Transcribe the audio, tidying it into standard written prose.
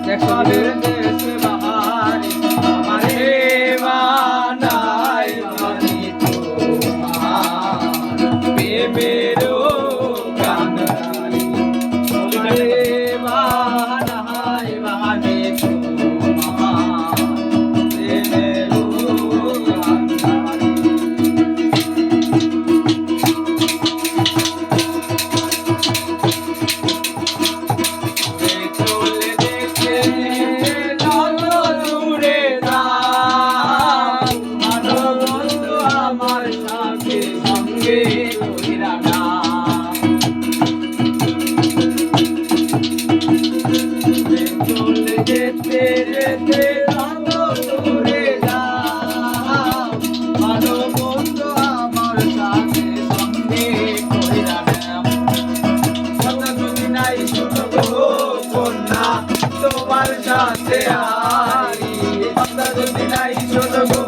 আমাদের দেশে বাহারি আমারে বানাই বানি তোমার প্রেমেরও গান গাই আমারে বানাই বানি তোমার প্রেমেরও গান গাই চলে যেতে যেতে দূরে যাও ভালো মন্দ আমার সাথে সঙ্গে কইরা নাও কথা যদি নাই শোনো গো কন্যা তোমার সাথে আই কথা যদি নাই শোনো গো